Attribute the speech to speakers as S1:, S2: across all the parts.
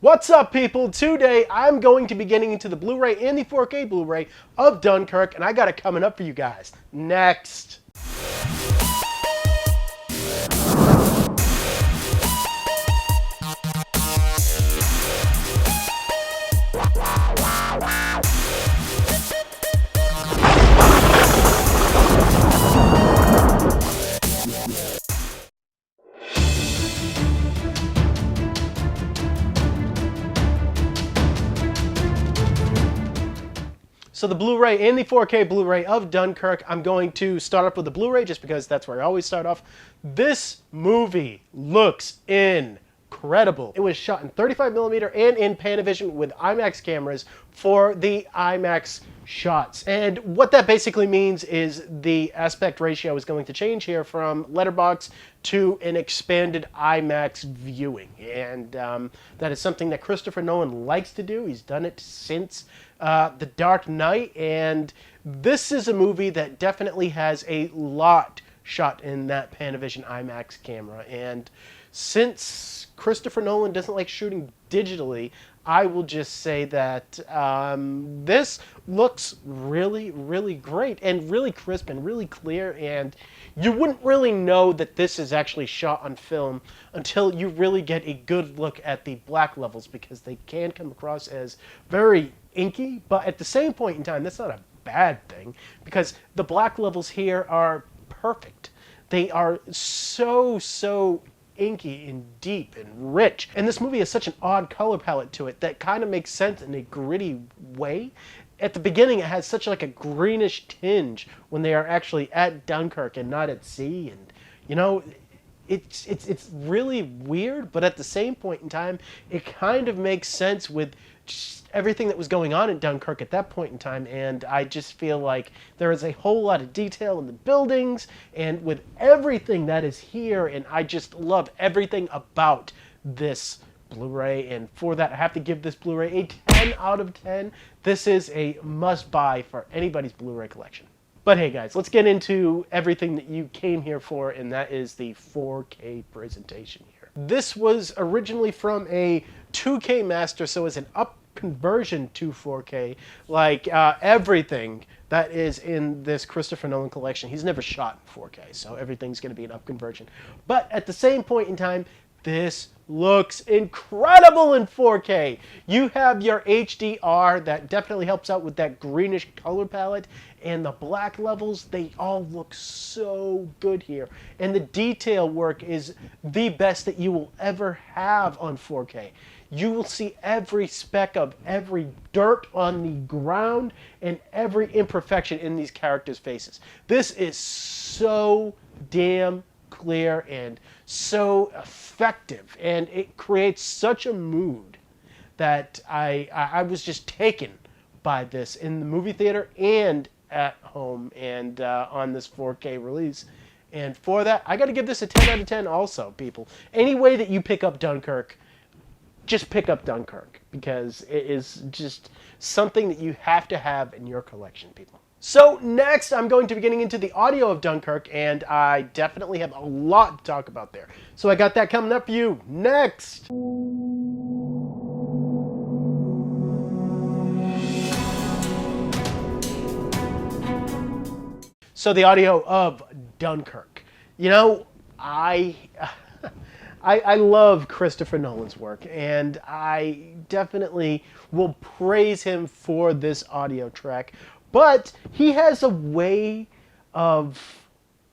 S1: What's up, people? Today I'm going to be getting into the Blu-ray and the 4K Blu-ray of Dunkirk, and I got it coming up for you guys. Next. So the Blu-ray and the 4K Blu-ray of Dunkirk, I'm going to start off with the Blu-ray just because that's where I always start off. This movie looks incredible. It was shot in 35mm and in Panavision with IMAX cameras for the IMAX shots. And what that basically means is the aspect ratio is going to change here from letterbox to an expanded IMAX viewing. And that is something that Christopher Nolan likes to do. He's done it since The Dark Knight, and this is a movie that definitely has a lot shot in that Panavision IMAX camera. And since Christopher Nolan doesn't like shooting digitally, I will just say that this looks really, really great and really crisp and really clear, and you wouldn't really know that this is actually shot on film until you really get a good look at the black levels, because they can come across as very inky, but at the same point in time, that's not a bad thing, because the black levels here are perfect. They are so inky and deep and rich. And this movie has such an odd color palette to it that kind of makes sense in a gritty way. At the beginning, it has such like a greenish tinge when they are actually at Dunkirk and not at sea. And, you know, it's really weird, but at the same point in time, it kind of makes sense with just everything that was going on in Dunkirk at that point in time. And I just feel like there is a whole lot of detail in the buildings and with everything that is here, and I just love everything about this Blu-ray. And for that, I have to give this Blu-ray a 10 out of 10. This is a must-buy for anybody's Blu-ray collection. But hey guys, let's get into everything that you came here for, and that is the 4K presentation here. This was originally from a 2K master, so it's an up conversion to 4K, like everything that is in this Christopher Nolan collection. He's never shot in 4K, so everything's going to be an up conversion. But at the same point in time, this looks incredible in 4K. You have your HDR that definitely helps out with that greenish color palette, and the black levels, they all look so good here. And the detail work is the best that you will ever have on 4K. You will see every speck of every dirt on the ground and every imperfection in these characters' faces. This is so damn clear and so effective, and it creates such a mood that I was just taken by this in the movie theater and at home and on this 4K release. And for that, I got to give this a 10 out of 10 also, people. Any way that you pick up Dunkirk, just pick up Dunkirk, because it is just something that you have to have in your collection, people. So next, I'm going to be getting into the audio of Dunkirk, and I definitely have a lot to talk about there. So I got that coming up for you next. So the audio of Dunkirk. You know, I love Christopher Nolan's work, and I definitely will praise him for this audio track. But he has a way of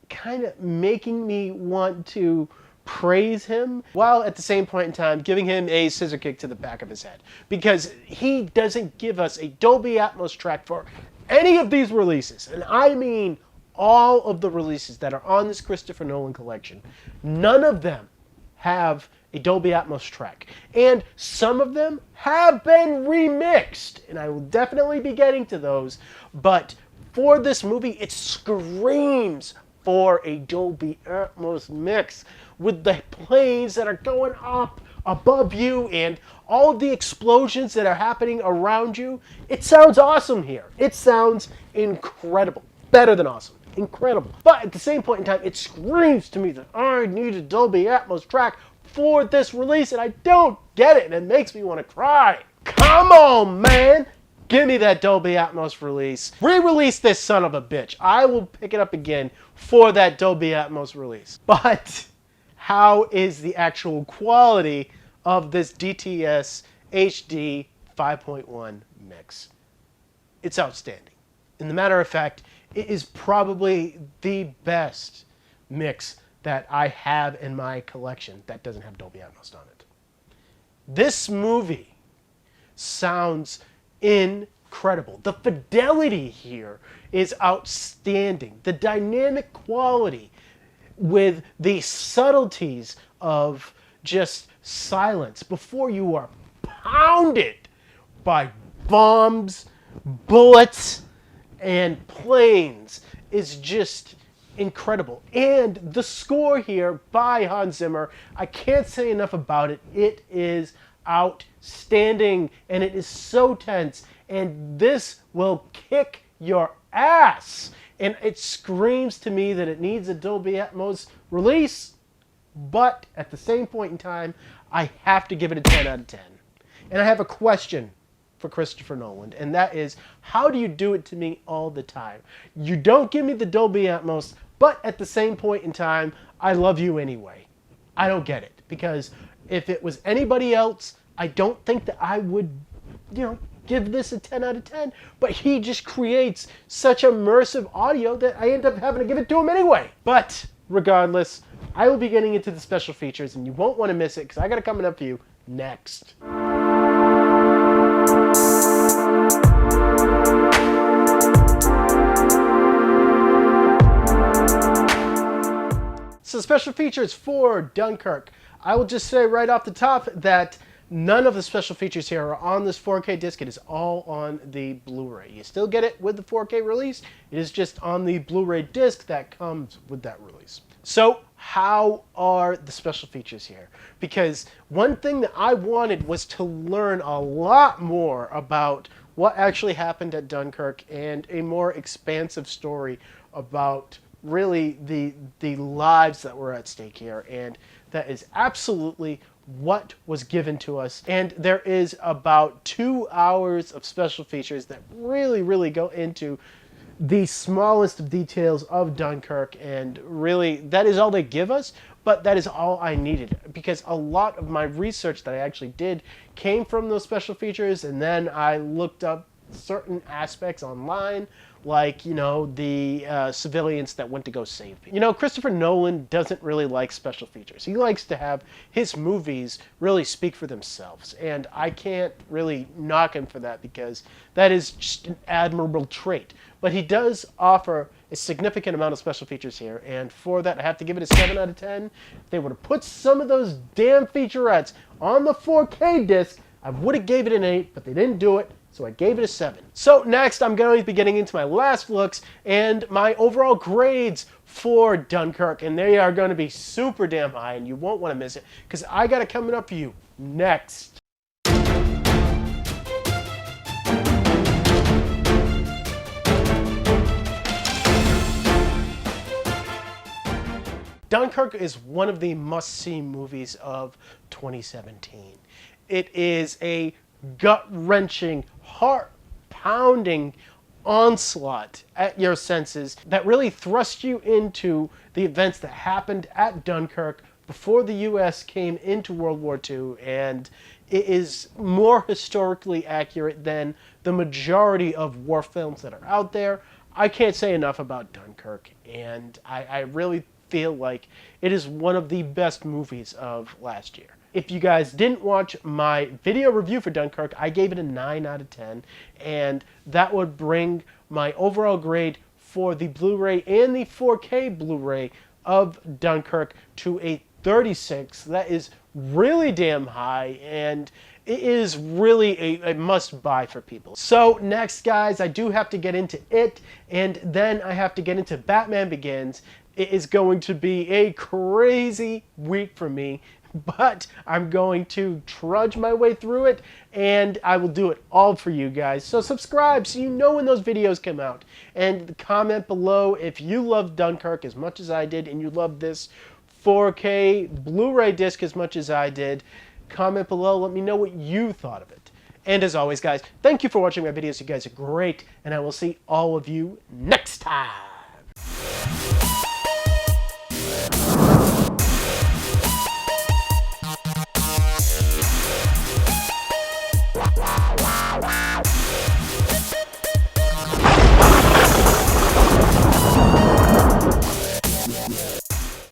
S1: kind of making me want to praise him, while at the same point in time giving him a scissor kick to the back of his head. Because he doesn't give us a Dolby Atmos track for any of these releases. And I mean all of the releases that are on this Christopher Nolan collection. None of them have a Dolby Atmos track, and some of them have been remixed, and I will definitely be getting to those. But for this movie, it screams for a Dolby Atmos mix, with the planes that are going up above you and all of the explosions that are happening around you. It sounds awesome here. It sounds incredible. Better than awesome. Incredible. But at the same point in time, it screams to me that I need a Dolby Atmos track for this release, and I don't get it, and it makes me want to cry. Come on, man! Give me that Dolby Atmos release. Re-release this son of a bitch. I will pick it up again for that Dolby Atmos release. But how is the actual quality of this DTS HD 5.1 mix? It's outstanding. In the matter of fact, it is probably the best mix that I have in my collection that doesn't have Dolby Atmos on it. This movie sounds incredible. The fidelity here is outstanding. The dynamic quality with the subtleties of just silence before you are pounded by bombs, bullets, and planes is just incredible. And the score here by Hans Zimmer, I can't say enough about it. It is outstanding, and it is so tense, and this will kick your ass. And it screams to me that it needs a Dolby Atmos release, but at the same point in time, I have to give it a 10 out of 10. And I have a question for Christopher Nolan, and that is, how do you do it to me all the time? You don't give me the Dolby Atmos, but at the same point in time, I love you anyway. I don't get it, because if it was anybody else, I don't think that I would, give this a 10 out of 10, but he just creates such immersive audio that I end up having to give it to him anyway. But regardless, I will be getting into the special features, and you won't want to miss it, because I got it coming up for you next. So special features for Dunkirk. I will just say right off the top that none of the special features here are on this 4K disc. It is all on the Blu-ray. You still get it with the 4K release. It is just on the Blu-ray disc that comes with that release. So how are the special features here? Because one thing that I wanted was to learn a lot more about what actually happened at Dunkirk and a more expansive story about really the lives that were at stake here. And that is absolutely what was given to us. And there is about 2 hours of special features that really go into the smallest of details of Dunkirk, and really that is all they give us, but that is all I needed, because a lot of my research that I actually did came from those special features, and then I looked up certain aspects online, like, the civilians that went to go save people. Christopher Nolan doesn't really like special features. He likes to have his movies really speak for themselves, and I can't really knock him for that, because that is just an admirable trait. But he does offer a significant amount of special features here, and for that I have to give it a 7 out of 10. If they would have put some of those damn featurettes on the 4K disc, I would have gave it an 8, but they didn't do it, so I gave it a 7. So next, I'm going to be getting into my last looks and my overall grades for Dunkirk, and they are going to be super damn high, and you won't want to miss it, because I got it coming up for you next. Dunkirk is one of the must-see movies of 2017. It is a gut-wrenching, heart-pounding onslaught at your senses that really thrust you into the events that happened at Dunkirk before the U.S. came into World War II, and it is more historically accurate than the majority of war films that are out there. I can't say enough about Dunkirk, and I really feel like it is one of the best movies of last year. If you guys didn't watch my video review for Dunkirk, I gave it a 9 out of 10, and that would bring my overall grade for the Blu-ray and the 4K Blu-ray of Dunkirk to a 36. That is really damn high, and it is really a must-buy for people. So next, guys, I do have to get into it, and then I have to get into Batman Begins. It is going to be a crazy week for me, but I'm going to trudge my way through it, and I will do it all for you guys. So subscribe so you know when those videos come out, and comment below if you love Dunkirk as much as I did and you love this 4K Blu-ray disc as much as I did. Comment below, let me know what you thought of it. And as always, guys, thank you for watching my videos. You guys are great, and I will see all of you next time.